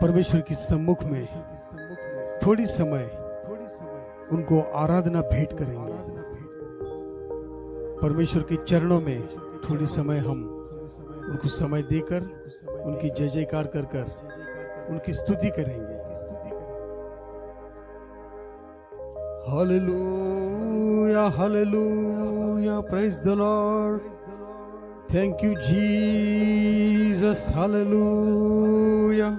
परमेश्वर की सम्मुख में थोड़ी समय उनको आराधना भेंट करेंगे। परमेश्वर के चरणों में थोड़ी समय हम उनको समय देकर उनकी जय जयकार कर कर उनकी स्तुति करेंगे। Hallelujah hallelujah, praise the Lord, thank you Jesus, hallelujah,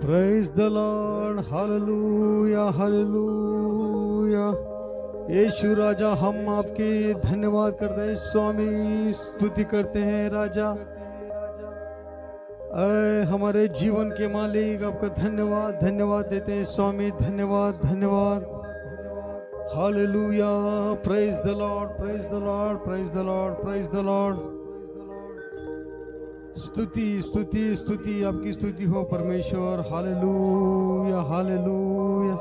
praise the Lord, hallelujah hallelujah. यीशु राजा, हम आपके धन्यवाद करते हैं स्वामी, स्तुति करते हैं राजा। हमारे जीवन के मालिक, आपका धन्यवाद धन्यवाद देते हैं स्वामी, धन्यवाद धन्यवाद। Hallelujah, praise the Lord, praise the Lord, praise the Lord, praise the Lord. स्तुति स्तुति स्तुति, आपकी स्तुति हो परमेश्वर। Hallelujah hallelujah,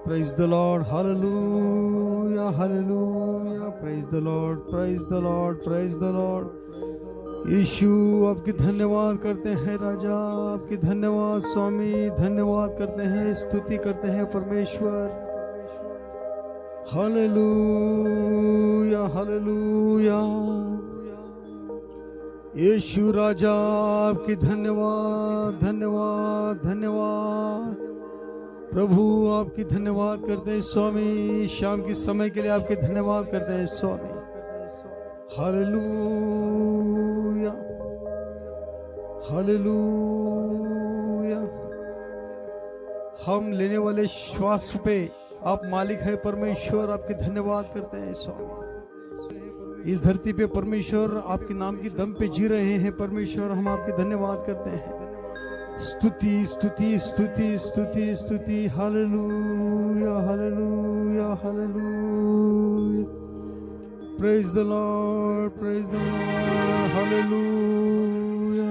praise the Lord, hallelujah hallelujah, praise the Lord, praise the Lord, praise the Lord. यीशु, आपकी धन्यवाद करते हैं राजा, आपकी धन्यवाद स्वामी, धन्यवाद करते हैं, स्तुति करते हैं परमेश्वर। हालेलुया हालेलुया, यीशु राजा, आपकी धन्यवाद धन्यवाद धन्यवाद। प्रभु, आपकी धन्यवाद करते हैं स्वामी, शाम के समय के लिए आपके धन्यवाद करते हैं स्वामी। Hallelujah hallelujah. हम लेने वाले श्वास पे आप मालिक है परमेश्वर, आपके धन्यवाद करते हैं स्वामी। इस धरती पे परमेश्वर आपके नाम की दम पे जी रहे हैं परमेश्वर, हम आपके धन्यवाद करते हैं। स्तुति स्तुति स्तुति स्तुति स्तुति, hallelujah hallelujah hallelujah, praise the Lord, praise the Lord, hallelujah.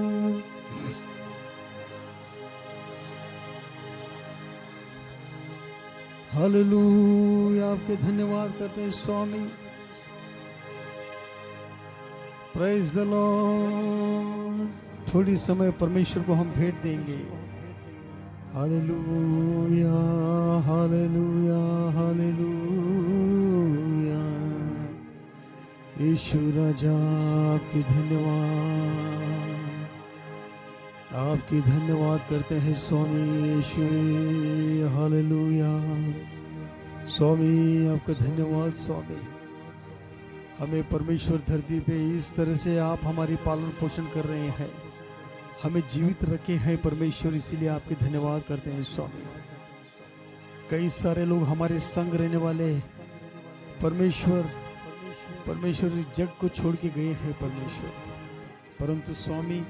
Hallelujah, आपके धन्यवाद करते हैं स्वामी। Praise the Lord. थोड़ी समय परमेश्वर को हम भेंट देंगे। Hallelujah hallelujah hallelujah. यीशु राजा, आपकी धन्यवाद, आपकी धन्यवाद करते हैं स्वामी यीशु। हालेलुया स्वामी, आपका धन्यवाद स्वामी। हमें परमेश्वर धरती पे इस तरह से आप हमारी पालन पोषण कर रहे हैं, हमें जीवित रखे हैं परमेश्वर, इसीलिए आपके धन्यवाद करते हैं स्वामी। कई सारे लोग हमारे संग रहने वाले परमेश्वर इस जग को छोड़ के गए हैं परमेश्वर, परंतु स्वामी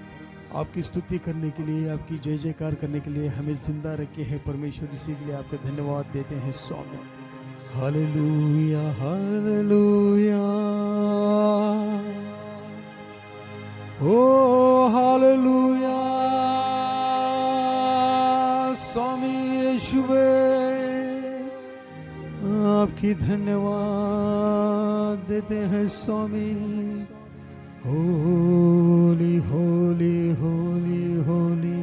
आपकी स्तुति करने के लिए, आपकी जय जयकार करने के लिए हमें जिंदा रखे हैं परमेश्वर, इसी के लिए आपका धन्यवाद देते हैं स्वामी। हालेलुया हालेलुया, ओ हालेलुया स्वामी यीशुवे, आपकी धन्यवाद देते हैं स्वामी। Holy holy holy holy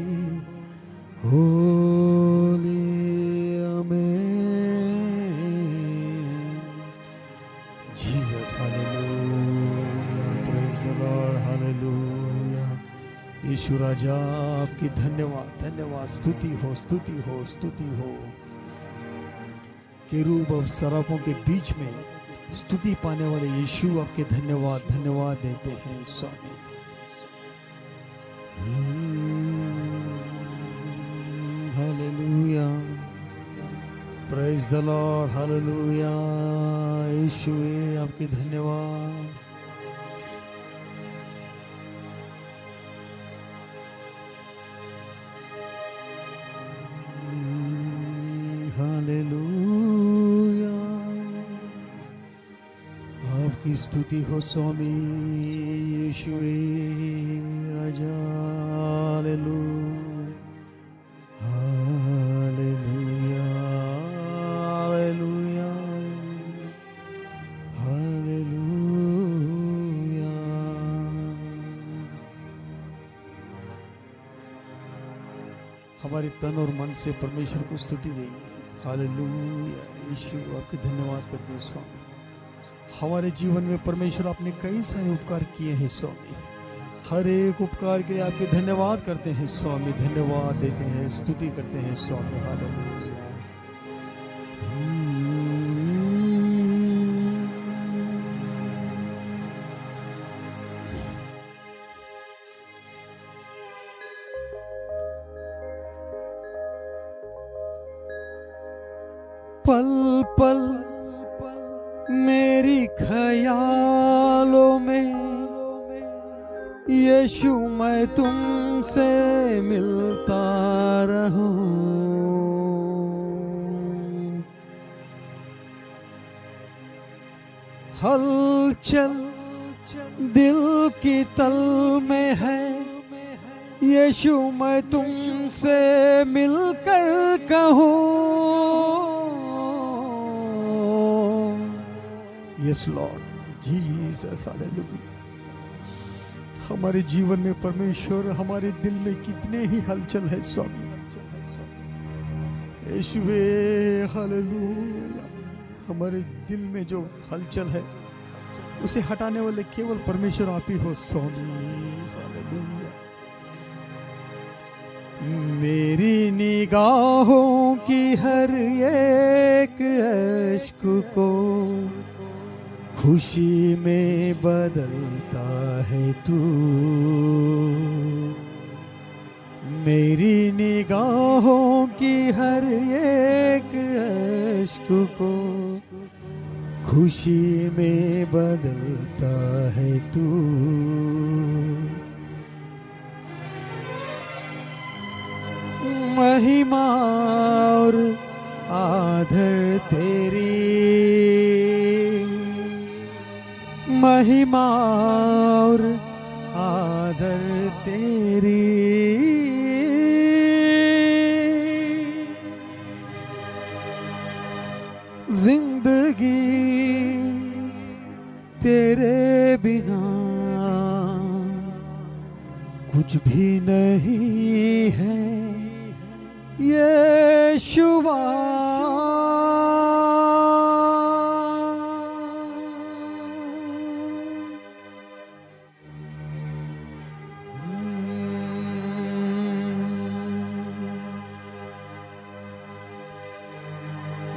holy, amen. Jesus, hallelujah, praise the Lord, hallelujah. यीशु राजा, आपकी धन्यवाद धन्यवाद, स्तुति हो स्तुति हो स्तुति हो। केरूब और सराफों के बीच में स्तुति पाने वाले यीशु, आपके धन्यवाद धन्यवाद देते हैं स्वामी। Hallelujah, praise the Lord, hallelujah. यीशु, आपके धन्यवाद। हालेलुया, आपकी स्तुति हो स्वामी यीशु राजा। Hallelujah hallelujah hallelujah hallelujah. हमारे तन और मन से परमेश्वर को स्तुति देंगे। हालेलुया। यीशु आपके धन्यवाद करते हैं स्वामी। हमारे जीवन में परमेश्वर आपने कई सारे उपकार किए हैं स्वामी। हर एक उपकार के लिए आपके धन्यवाद करते हैं स्वामी, धन्यवाद देते हैं, स्तुति करते हैं स्वामी। हालेलुया। पल पल मेरी ख्यालों में यीशु मैं तुमसे मिलता रहूं। हलचल दिल की तल में है, यीशु मैं तुमसे मिलकर कहूं। Yes Lord Jesus, hallelujah. हमारे जीवन में परमेश्वर हमारे दिल में कितने ही हलचल है स्वामी। यीशुवे हालेलुया। हमारे दिल में जो हलचल है उसे हटाने वाले केवल परमेश्वर आप ही हो स्वामी। हालेलुया। मेरी निगाहों की हर एक अश्क को खुशी में बदलता है तू। मेरी निगाहों की हर एक अश्क को खुशी में बदलता है तू। महिमा और आदर तेरी, महिमा और आदर तेरी, जिंदगी तेरे बिना कुछ भी नहीं है यीशुवा।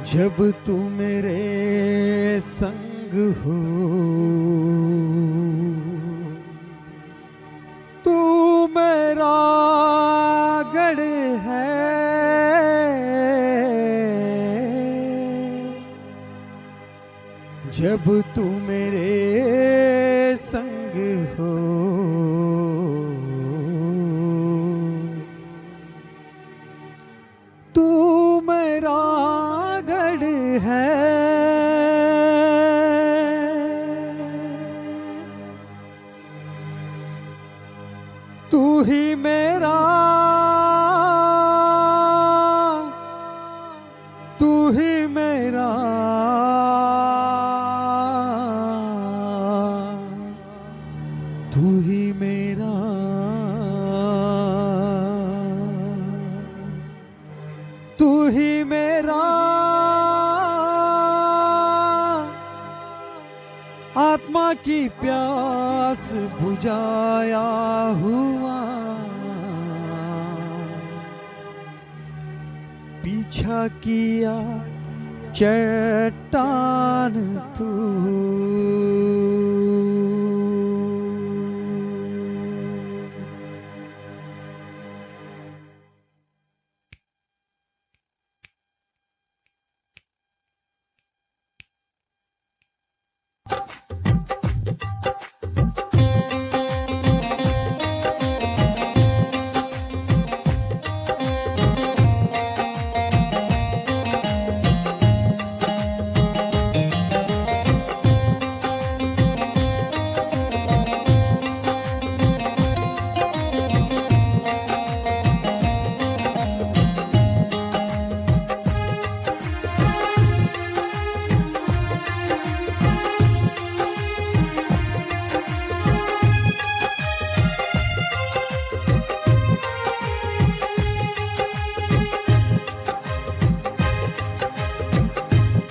जब तू मेरे संग हो, तू मेरा गढ़ है। जब तू मेरे संग हो, तू मेरा गढ़ है। तू ही मेरा, तू ही मेरा, तू ही मेरा, तू ही मेरा आत्मा की प्यास बुझाया हुआ। पीछा किया चट्टान तू।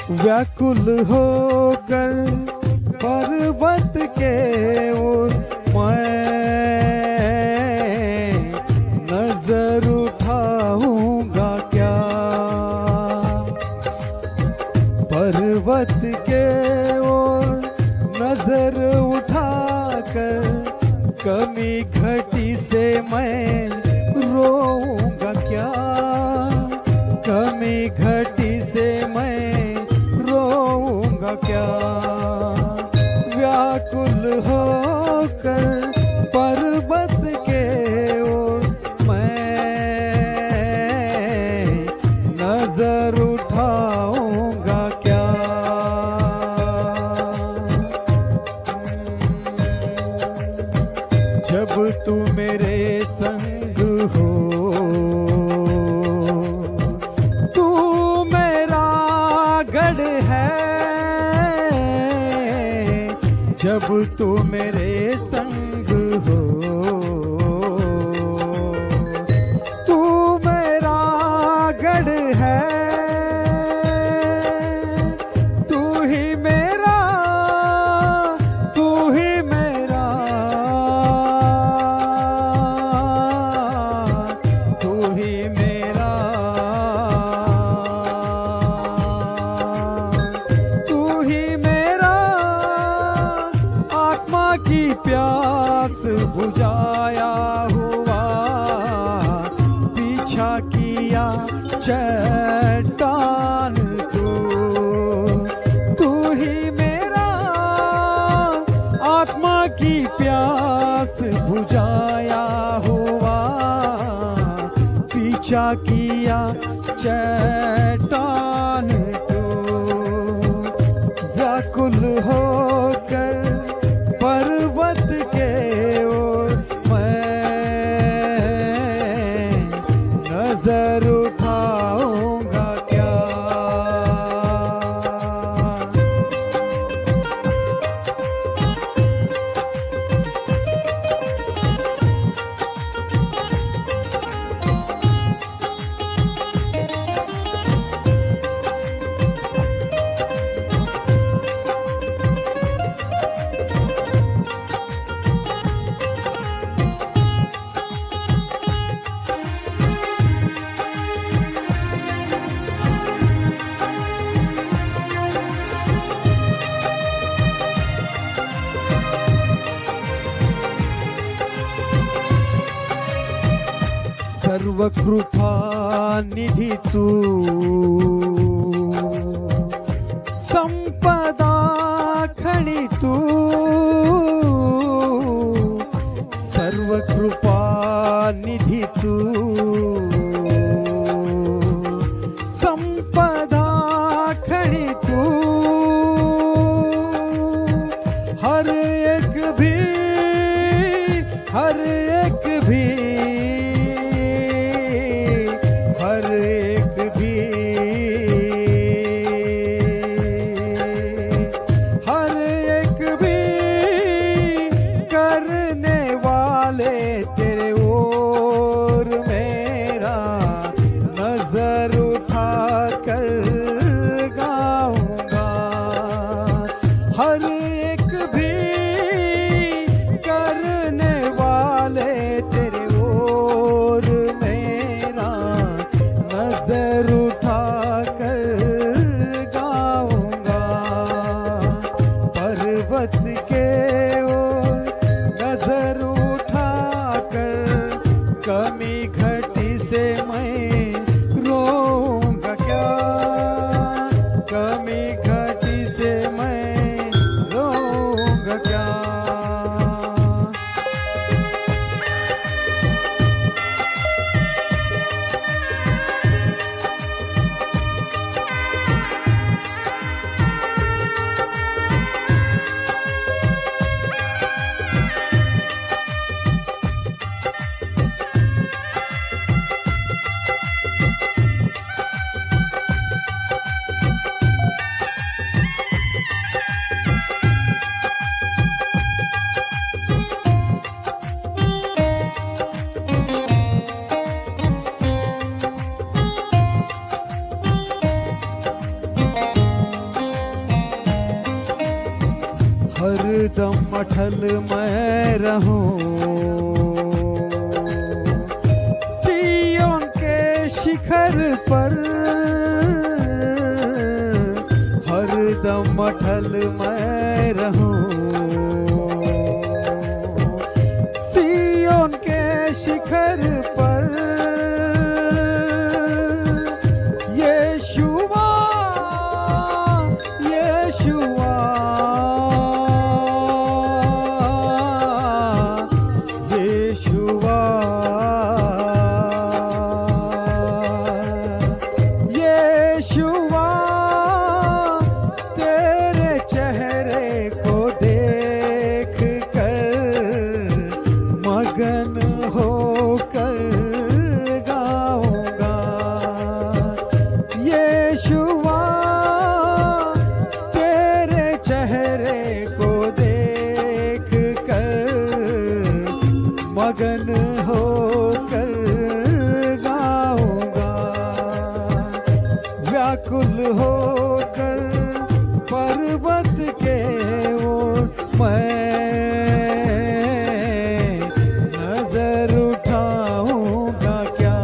व्याकुल होकर पर्वत के ओर मैं नजर उठाऊंगा क्या। पर्वत के ओर नजर उठाकर कमी घटी से मैं रोऊंगा क्या। कमी घटी से मैं रोऊंगा क्या। व्याकुल होकर पर्वत के ओर मैं नजर उठाऊंगा क्या। जब तू मेरे संग हो, तू मेरा गढ़ है। जब तू मेरे संग हो, तू मेरा गढ़ है। तू ही मेरा, तू ही मेरा, तू ही मेरा, तू ही मेरा आत्मा की प्यास बुझाया हुआ। पीछा किया चट्टान तू ही मेरा आत्मा की प्यास बुझाया हुआ। पीछा किया चट्टान तू। व्याकुल होकर पर्वत के ओर मैं नजर उठाऊंगा क्या। सर्वकृपा निधि तू, संपदा खणी तू। सर्वकृपा निधि तू, संपदा खणी तू। हर एक भी, हर एक भी, हर एक भी, हर एक भी करने वाले तेरे ओर मेरा नजर उठा कर गाऊंगा। हरदम अटल मैं रहूं सिय्योन के शिखर पर, हरदम अटल मैं रहूं सिय्योन के शिखर पर। यीशुआ यीशुआ यीशुआ यीशुआ, तेरे चेहरे को देख कर मगन होकर गाऊंगा। यीशुआ, तेरे चेहरे को देख कर मगन होकर गाऊंगा। व्याकुल होकर पर्वत के ओर मैं नजर उठाऊंगा क्या।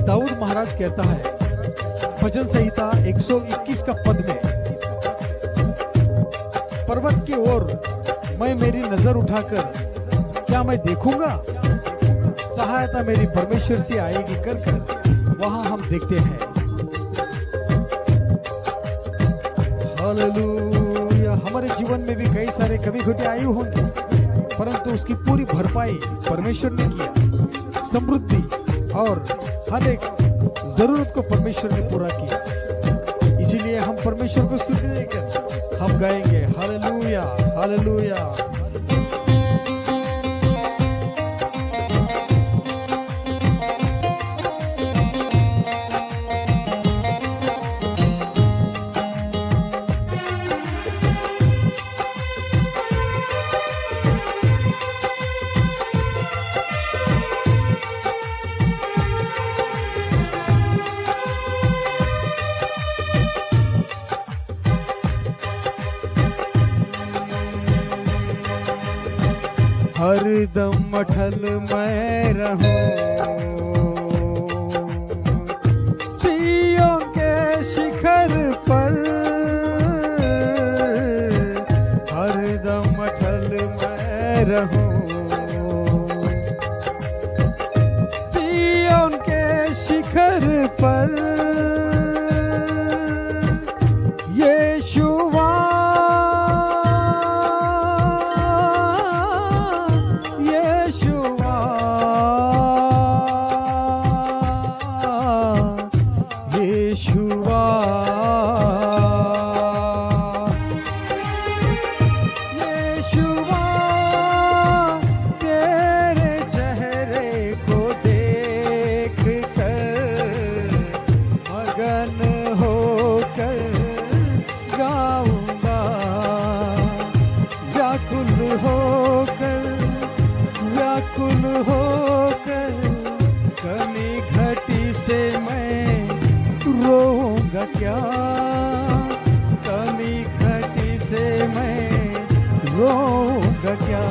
दाऊद महाराज कहता है भजन संहिता 121 का पद में, पर्वत की ओर मैं मेरी नजर उठाकर क्या मैं देखूंगा, सहायता मेरी परमेश्वर से आएगी कर कर वहां हम देखते हैं। हालेलुया। हमारे जीवन में भी कई सारे कभी घुटे आए होंगे, परंतु उसकी पूरी भरपाई परमेश्वर ने किया। समृद्धि और हर एक जरूरत को परमेश्वर ने पूरा किया। इसीलिए हम परमेश्वर को स्तुति देकर हम गाएंगे हालेलुया हालेलुया। हरदम अटल मैं रहूं सिय्योन के शिखर पर, हरदम अटल मैं रहूं सिय्योन के शिखर पर। यीशुआ यीशुआ यीशुआ, तेरे चेहरे को देख कर मगन होकर गाऊंगा। व्याकुल होकर कमी घटी से मैं रोऊंगा क्या, कमी घटी से मैं रोऊंगा क्या।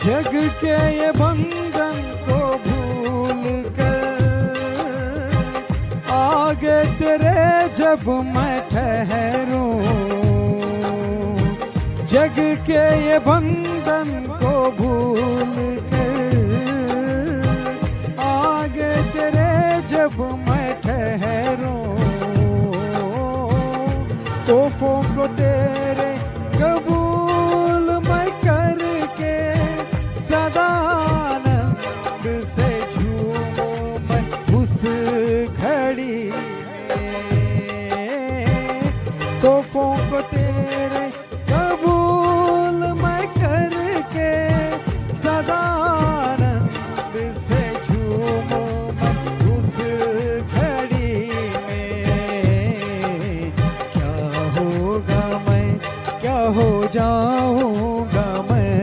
जग के ये बंधन को भूल कर आगे तेरे जब मैं ठहरूं, जग के ये बंधन को भूल कर आगे तेरे जब मैं ठहरूं, तोहफों को तेरे कबूल मैं करके सदा आनंद से झूमूं मैं उस घड़ी में। क्या होगा मैं, क्या हो जाऊंगा मैं,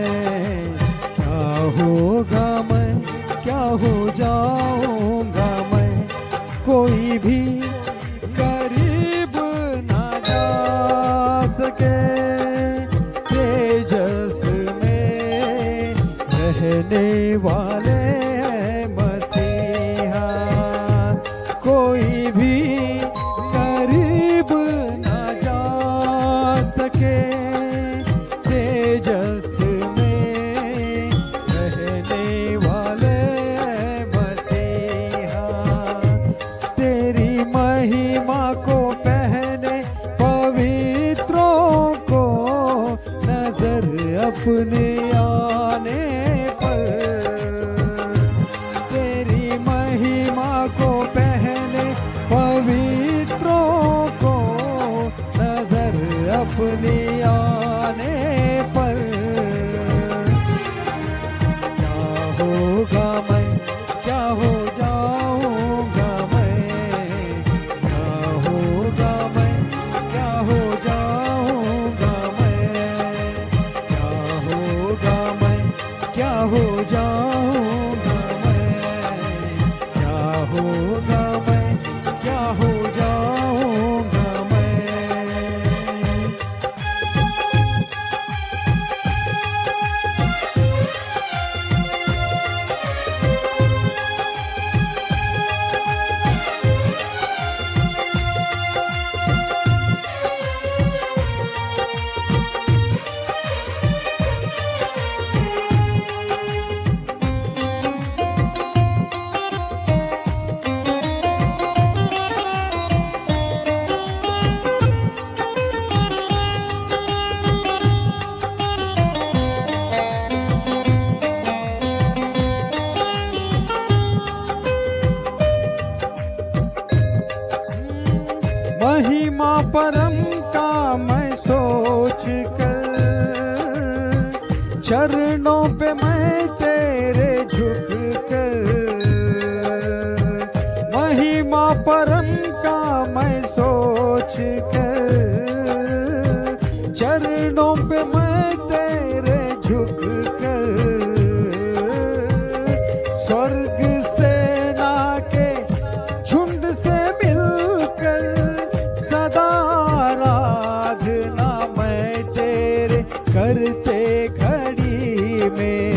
क्या होगा मैं, क्या हो जाऊंगा मैं। कोई भी करीब ना जा सके तेजस में रहने वाले हैं मसीहा। कोई भी करीब ना जा सके तेजस में रहने वाले हैं मसीहा। तेरी महिमा को पहने पवित्रों को नजर अपने आने पर। तेरी महिमा को पहने पवित्रों को नजर अपने आने पर। क्या होगा मैं, क्या हो जाऊंगा मैं, क्या होगा मैं, क्या हो जाऊंगा मैं। क्या होगा मैं, क्या हो जाऊंगा मैं, क्या होगा मैं, क्या हो जाऊंगा मैं। महिमा परम का मैं सोच कर चरणों पे मैं तेरे झुक कर। महिमा परम का मैं सोच कर चरणों पे मैं तेरे झुक कर। स्वर्ग सेना के झुंड से मिलकर सदा आराधना मैं तेरे करते घड़ी में।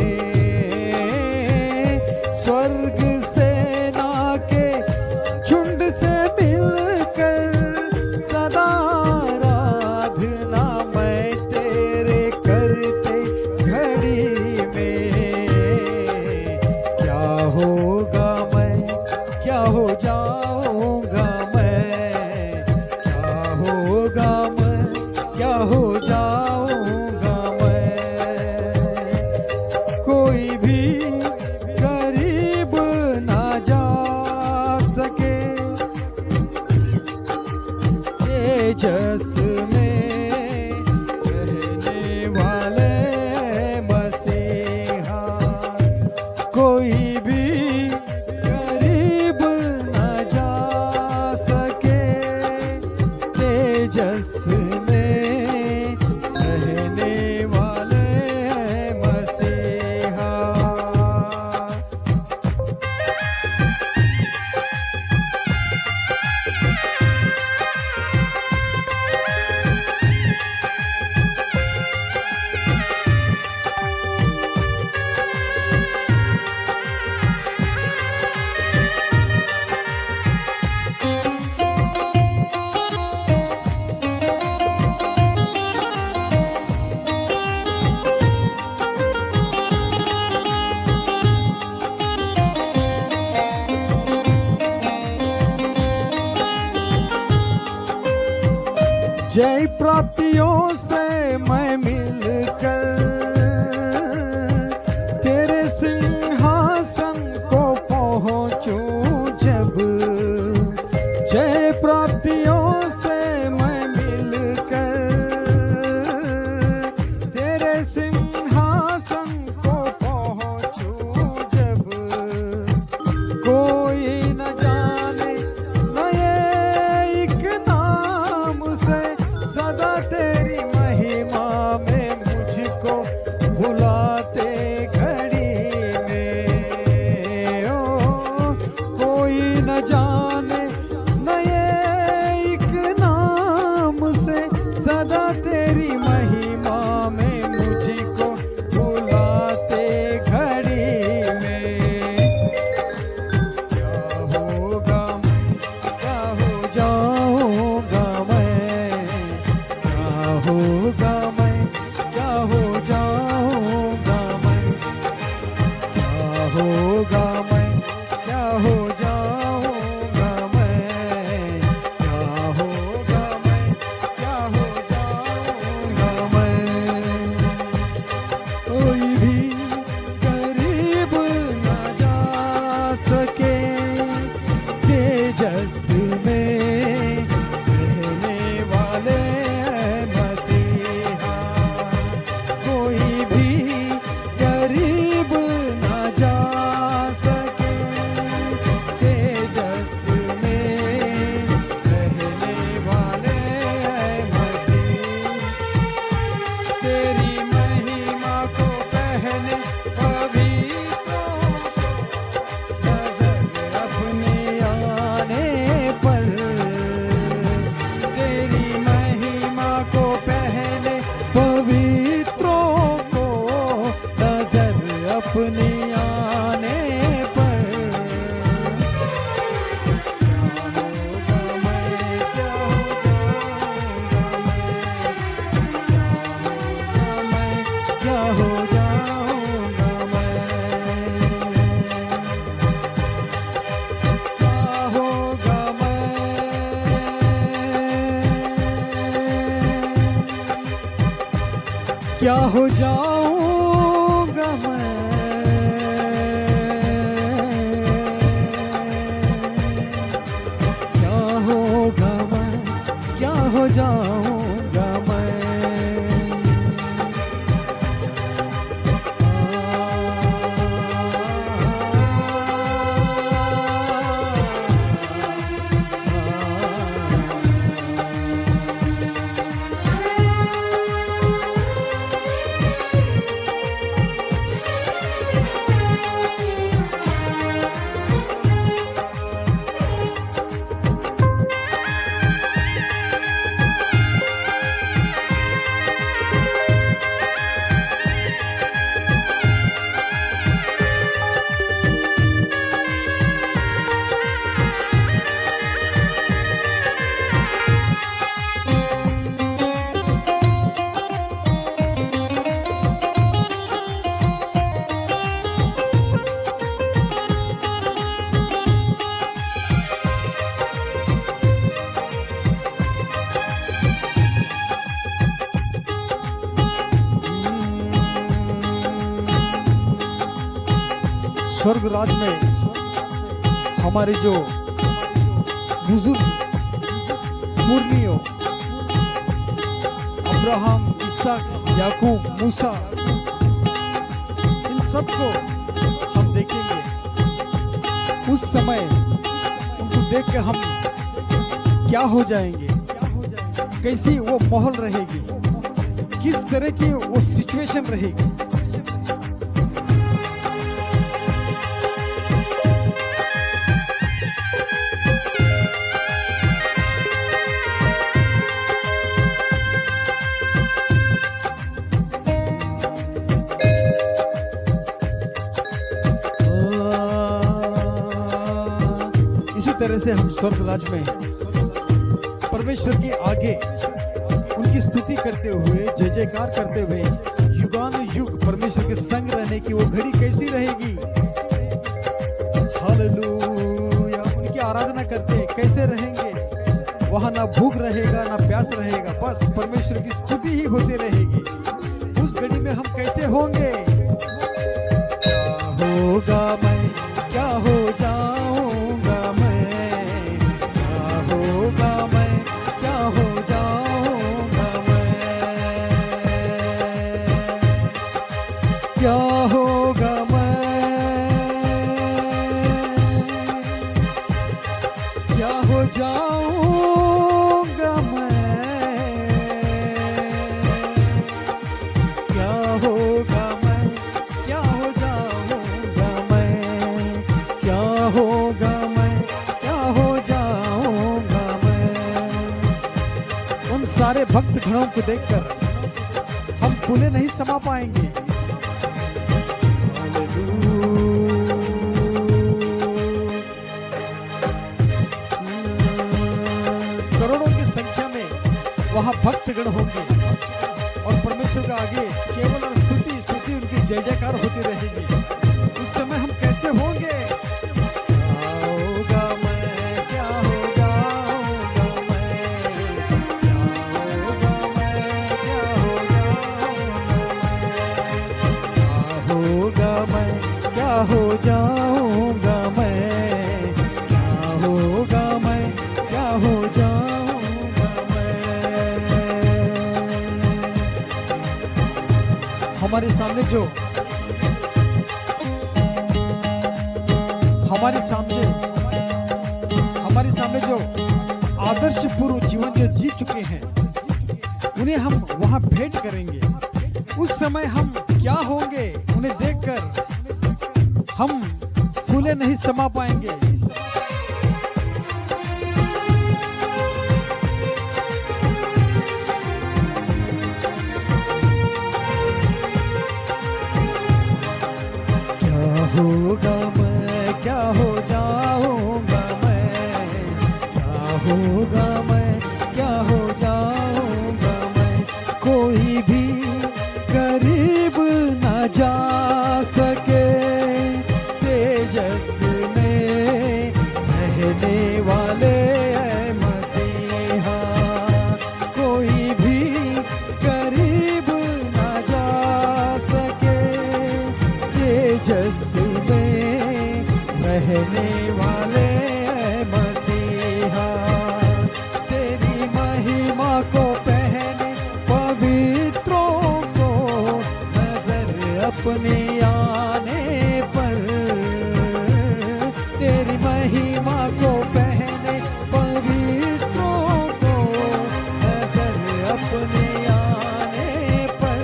स्वर्ग सेना के झुंड से मिलकर सदा आराधना मैं तेरे करते घड़ी में। क्या होगा मैं, क्या हो जाऊंगा मैं, क्या होगा मैं, क्या हो जाऊंगा मैं। कोई भी करीब ना जा सके तेजस में रहने वाले मसीहा। कोई भी करीब ना जा सके तेजस में रहने वाले मसीहा। जय प्राप्तियों से मैं मिलकर तेरे सिंहासन को पहुंचूं जब। जय प्राप्तियों से मैं मिलकर क्या हो जाऊंगा मैं, क्या होगा मैं, क्या हो जाऊंगा मैं। स्वर्ग राज में हमारे जो बुजुर्ग पूर्णियों अब्राहम, इसहाक, याकूब, मूसा, इन सबको हम देखेंगे। उस समय उनको देख के हम क्या हो जाएंगे, कैसी वो माहौल रहेगी, किस तरह की वो सिचुएशन रहेगी। इसी तरह से हम स्वर्ग राज में परमेश्वर के आगे उनकी स्तुति करते हुए, जय जयकार करते हुए, युगानुयुग परमेश्वर के संग रहने की वो घड़ी कैसी रहेगी। हालेलुया। उनकी आराधना करते कैसे रहेंगे, वहां ना भूख रहेगा ना प्यास रहेगा, बस परमेश्वर की स्तुति ही होती रहेगी। उस घड़ी में हम कैसे होंगे, क्या होगा मैं, क्या हो जाऊंगा मैं, क्या होगा मैं, क्या हो जाऊंगा मैं, क्या होगा मैं, क्या हो जाऊंगा मैं, क्या होगा मैं, क्या हो जाऊंगा मैं, क्या होगा मैं, क्या हो जाऊंगा मैं। उन सारे भक्त गणों को देखकर हम फूले नहीं समा पाएंगे। करोड़ों की संख्या में वहां भक्तगण होंगे और परमेश्वर का आगे केवल और स्तुति स्तुति उनकी जय जयकार होती रहेगी। उस समय हम कैसे होंगे, क्या होगा मैं, क्या हो जाऊंगा मैं, क्या होगा मैं, क्या हो जाऊंगा मैं, क्या हो जाऊंगा मैं, क्या होगा मैं, क्या हो जाऊंगा मैं। हमारे सामने जो हमारे सामने जो आदर्श पूर्व जीवन जो जी चुके हैं, उन्हें हम वहां भेंट करेंगे। उस समय हम क्या होंगे, उन्हें देखकर हम फूले नहीं समा पाएंगे। क्या होगा मैं, क्या हो जाऊंगा मैं, क्या होगा मैं, क्या हो जाऊंगा मैं। कोई भी करीब ना जा सके तेजस में रहने वाले ऐ मसीहा। कोई भी करीब ना जा अपने आने पर तेरी महिमा को पहने पवित्रों को नजर अपने आने पर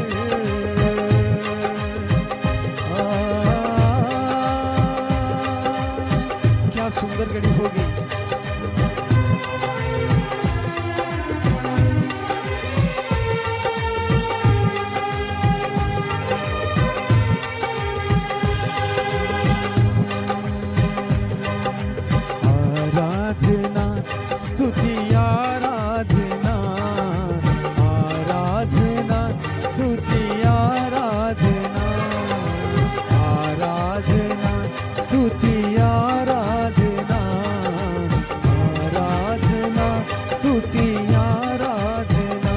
क्या सुंदर घड़ी होगी। आराधना स्तुति आराधना आराधना स्तुति आराधना आराधना स्तुति आराधना आराधना स्तुति आराधना।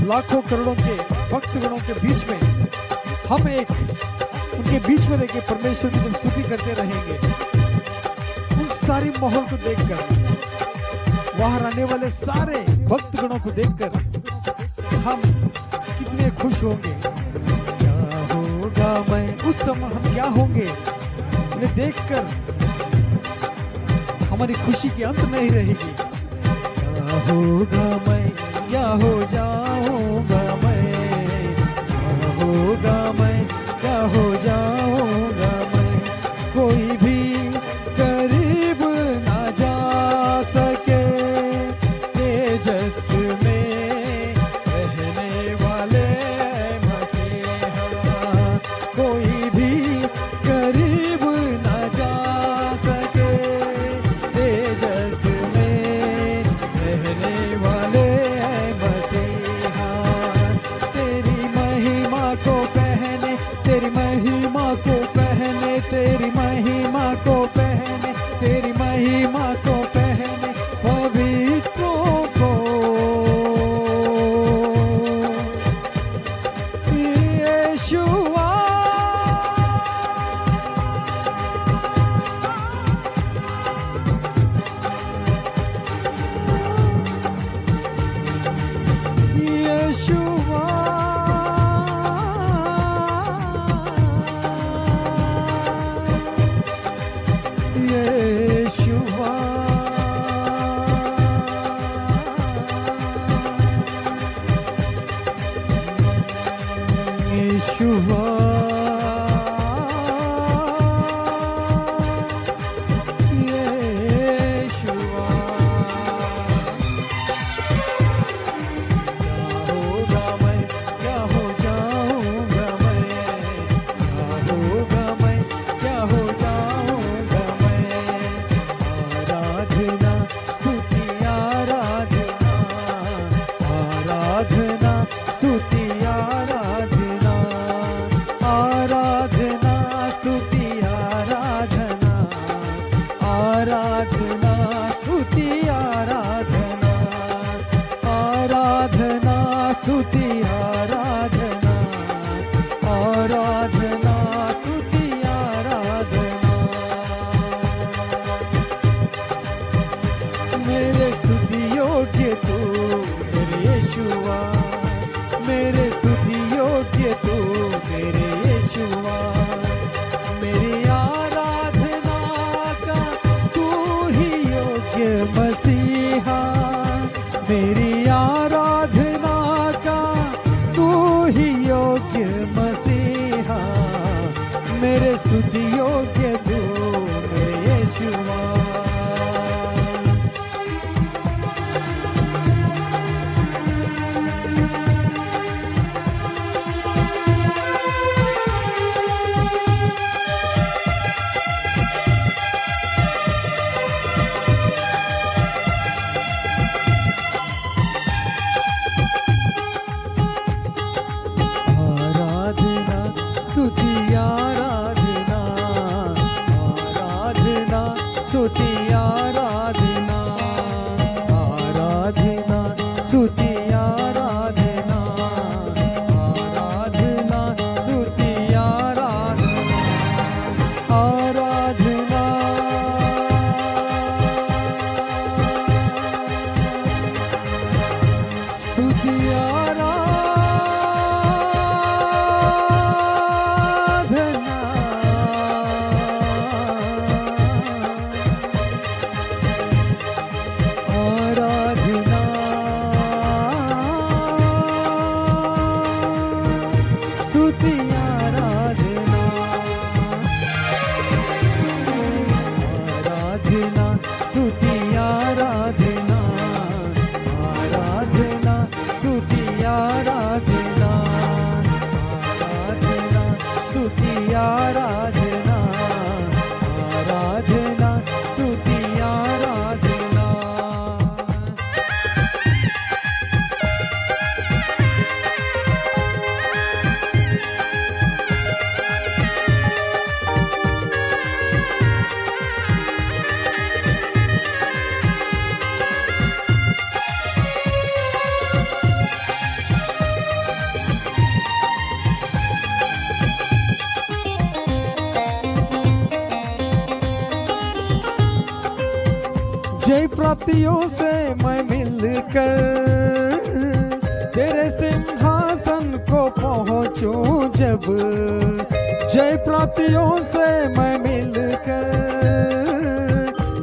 लाखों करोड़ों के भक्तगणों के बीच में हम एक उनके बीच में रहकर परमेश्वर की जब स्तुति करते रहेंगे, उस सारी माहौल को देखकर, वहां रहने वाले सारे भक्तगणों को देखकर हम कितने खुश होंगे। क्या होगा मैं उस समय, हम क्या होंगे उन्हें देखकर हमारी खुशी की अंत नहीं रहेगी। क्या होगा मैं, क्या हो जाऊंगा मैं, क्या होगा मैं, क्या हो जाऊंगा मैं। कोई भी करीब ना जा सके तेजस में रहने वाले मसीहा। कोई भी करीब ना जा सके तेजस में रहने वाले मसीहा। तेरी महिमा को पहने, तेरी महिमा को पहने, तेरी महिमा को पहने, तेरी महिमा को पहने पवित्रों को यीशुआ। यीशुआ यीशुआ यीशुआ यीशुआ। क्या होगा मैं, क्या हो जाऊंगा मैं, क्या होगा मैं, क्या हो जाऊंगा मैं। आराधना स्तुति आराधना आराधना स्तुति आराधना आराधना स्तुति आराधना आराधना स्तुति आराधना आराधना स्तुति आराधना आराधना स्तुति आराधना। मेरे स्तुति योग्य तू मेरे यीशुआ, मेरे स्तुति योग्य तू मेरे यीशुआ। मेरी आराधना का तू ही योग्य मसीहा। मेरी आराधना का तू ही योग्य मसीहा। मेरे स्तुति योग्य तू मेरे यीशुआ। स्तुति आराधना जय प्राप्तियों से मैं मिलकर तेरे सिंहासन को पहुंचूं जब, जय प्राप्तियों से मैं मिलकर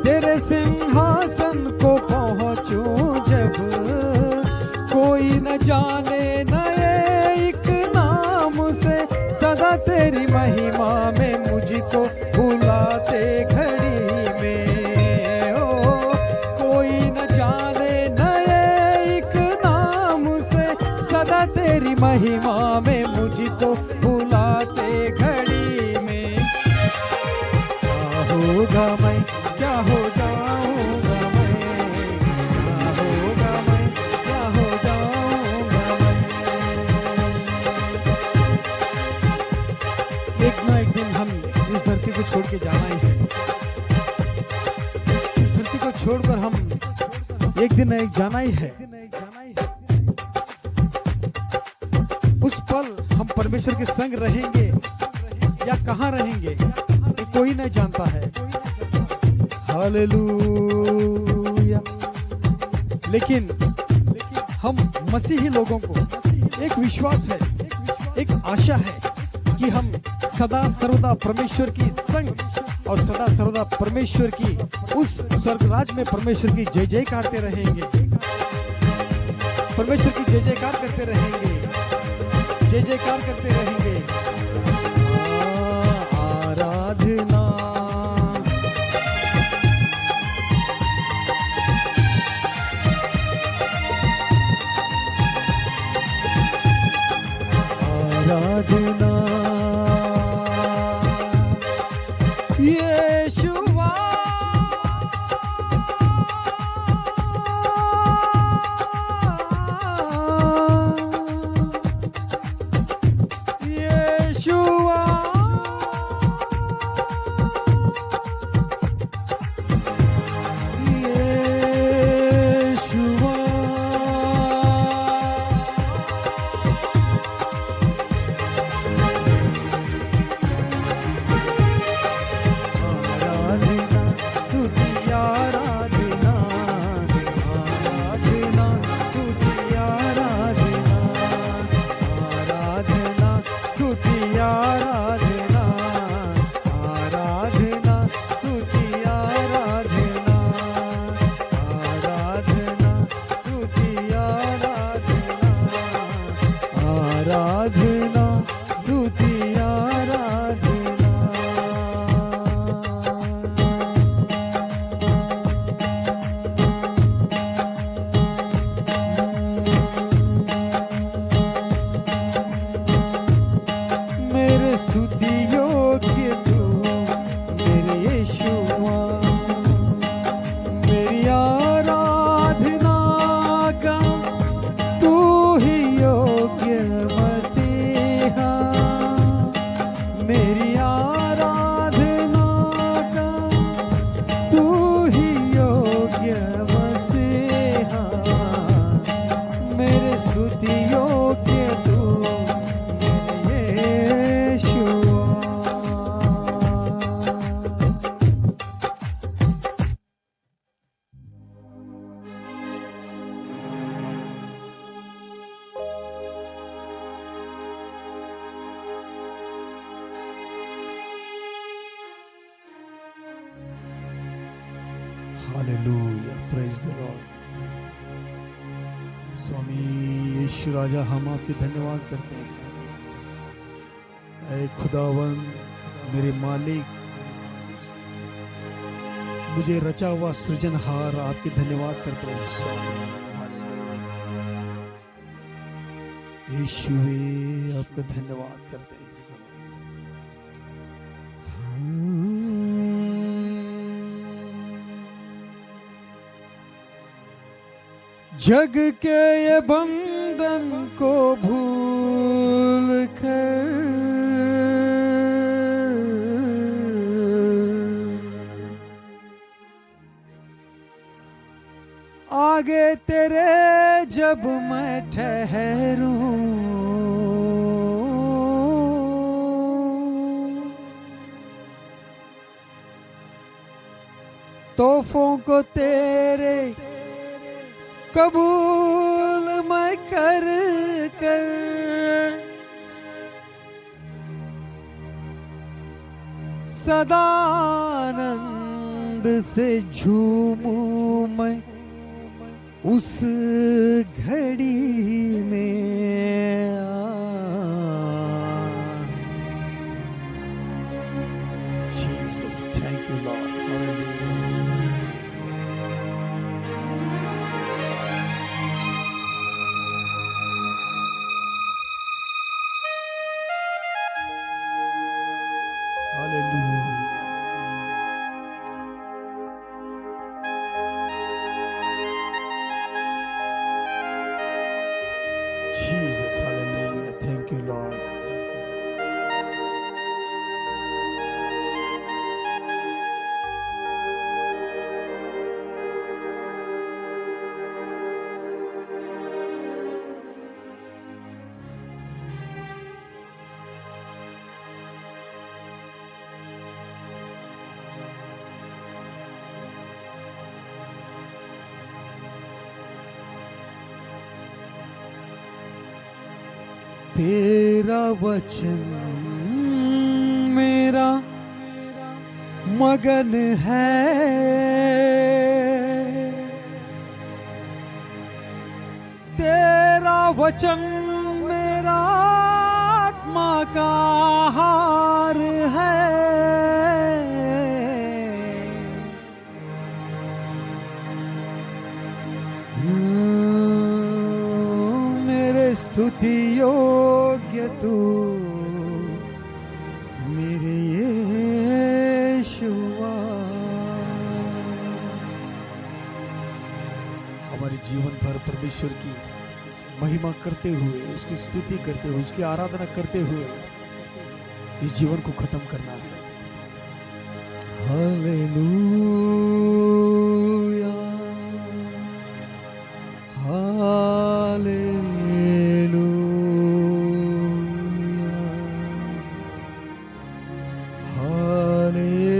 तेरे सिंहासन को पहुंचूं जब, कोई न जाने नए एक नाम से सदा तेरी महिमा में मुझको बुलाते घड़ी में, ओ कोई न जाने नए एक नाम से सदा तेरी महिमा में मुझको बुलाते घड़ी में। क्या होगा मैं, क्या हो जाऊंगा मैं, क्या होगा मैं, क्या हो जाऊंगा मैं। एक ना एक दिन हम इस धरती को छोड़ के जाना ही है। इस धरती को छोड़कर हम एक दिन एक जाना ही है। उस पल हम परमेश्वर के संग रहेंगे या कहाँ रहेंगे ये कोई नहीं जानता है। हालेलुया। लेकिन हम मसीही लोगों को एक विश्वास है, एक आशा है कि हम सदा सर्वदा परमेश्वर की संग और सदा सर्वदा परमेश्वर की उस स्वर्गराज में परमेश्वर की जय जय करते रहेंगे, परमेश्वर की जय जयकार करते रहेंगे, जय जयकार करते रहेंगे। आराधना आराधना यीशुआ यीशुआ आराधना स्तुति आराधना। मेरे स्तुति योग्य तू मेरे यीशुआ, मेरी आराधना का तू ही योग्य मसीहा, मेरी आराधना का तू ही योग्य मसीहा, मेरे स्तुति योग्य तू मेरे यीशुआ। Hallelujah, praise the Lord. स्वामी यीशु राजा, हम आपके धन्यवाद करते हैं। ऐ खुदावंद, मेरे मालिक, मुझे रचा हुआ सृजनहार, आपके धन्यवाद करते हैं स्वामी। यीशुवे, आपका धन्यवाद करते हैं। जग के ये बंधन को भूल कर आगे तेरे जब मैं ठहरूं, तोहफों को तेरे कबूल मैं कर कर सदा आनंद से झूमूं मैं उस घड़ी में Jesus, thank you, Lord. Hallelujah. Jesus, hallelujah. Thank you, Lord. तेरा वचन मेरा मगन है, तेरा वचन मेरा आत्मा का आहार है। मेरे स्तुति योग्य तू मेरे यीशुआ। हमारे जीवन भर परमेश्वर की महिमा करते हुए, उसकी स्तुति करते हुए, उसकी आराधना करते हुए इस जीवन को खत्म करना है। हालेलुया, हालेलुया, हालेलुया,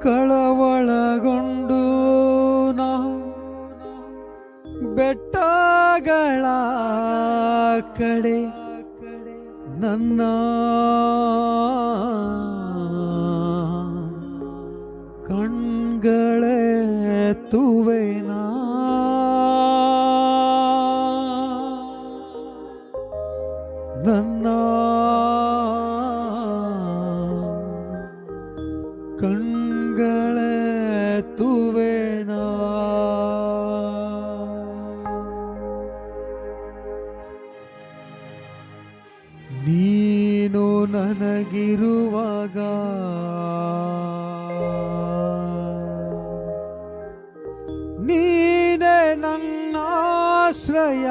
ಕಳವಳಗೊಂಡು ನಾ ಬೆಟ್ಟಗಳ ಕಡೆ ನನ್ನ ಕಣ್ಗಳೆತ್ತುವೆನಾ, ನನ್ನ ಕಣ್ಗಳೆತ್ತುವೆನಾ. ನೀನು ನನಗಿರುವಾಗ ನೀನೇ ನನ್ನ ಆಶ್ರಯ,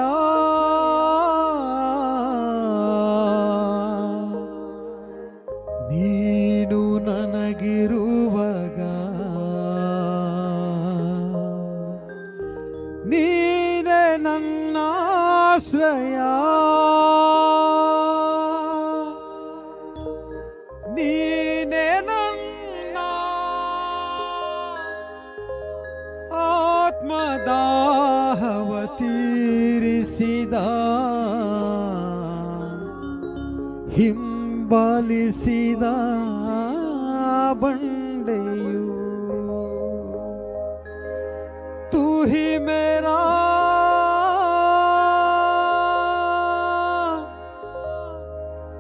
ನೀನು ನನಗಿರುವಾಗ ನೀನೇ ನನ್ನ ಆಶ್ರಯ, ನೀನೇ ನನ್ನ ಆತ್ಮದಾಹವ ತೀರಿಸಿದ, ಹಿಂಬಾಲಿಸಿದ ಬಂಡೆಯು. तू ही मेरा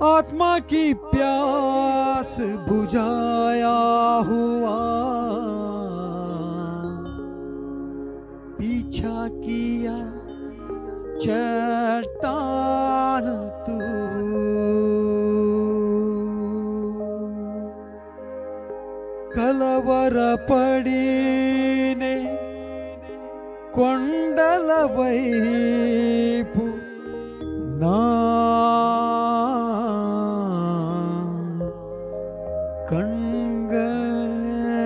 आत्मा की प्यास बुझाया हुआ, पीछा किया चट्टान तू, కలవర పడినే కొండల వైపు నా కಣ್ಗಳೆತ್ತುವೆನಾ.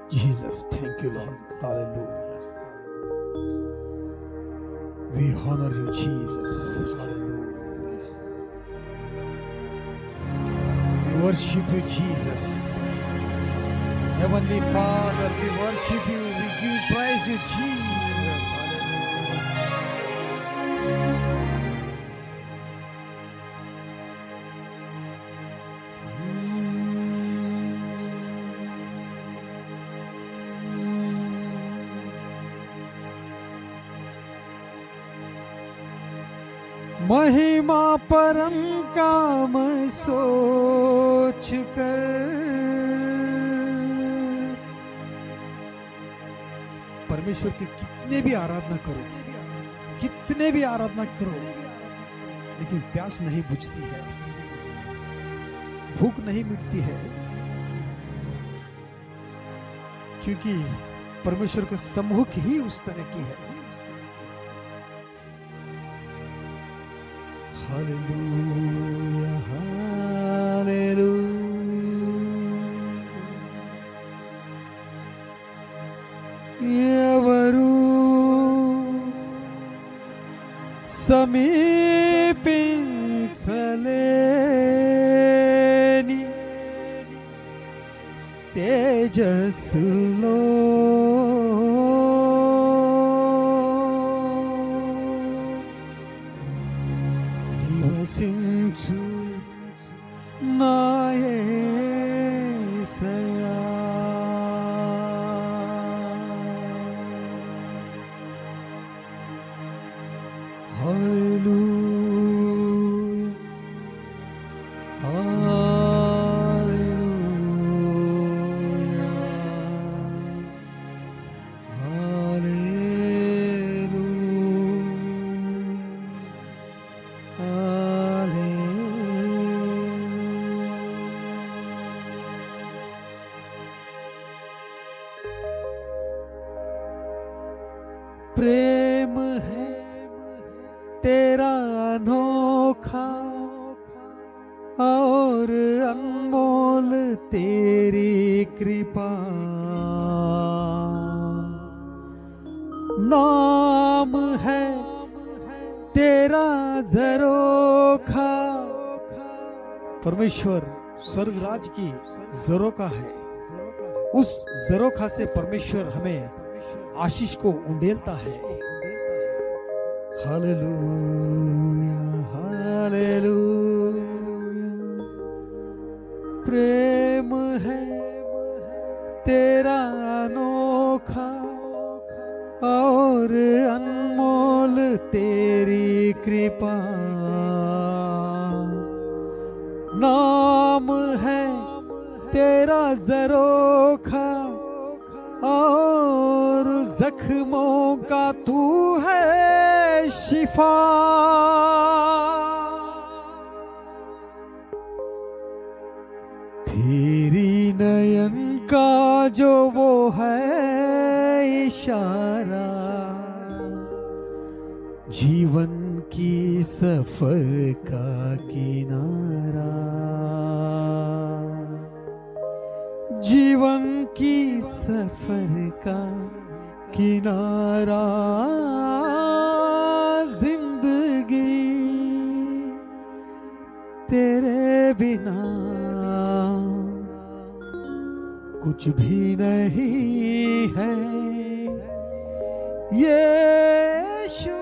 Jesus, thank you, Lord. Hallelujah. We honor you, Jesus. Hallelujah. We worship you, Jesus. Heavenly Father, we worship you. We give praise you, Jesus. महिमा परम काम सोच कर परमेश्वर की कितने भी आराधना करो, कितने भी आराधना करो, लेकिन प्यास नहीं बुझती है, भूख नहीं मिटती है, क्योंकि परमेश्वर का सम्मुख ही उस तरह की है। Hallelujah, hallelujah. ఎవరు సమీపించలేని తేజస్సులో నివసించు నా యేసయ్యా. Hallelujah, hallelujah, hallelujah, hallelujah. प्रेम है तेरा अनोखा और अनमोल तेरी कृपा, नाम है तेरा जरोखा. परमेश्वर स्वर्गराज की जरोखा है, उस जरोखा से परमेश्वर हमें आशीष को उंडेलता है. Hallelujah, hallelujah. प्रेम है तेरा अनोखा और अनमोल तेरी कृपा, नाम है तेरा जरोखा और जख्मों का तू है शिफा. तेरी नयन का जो वो है इशारा, जीवन की सफर का किनारा, जीवन की सफर का किनारा. जिंदगी तेरे बिना कुछ भी नहीं है. यीशु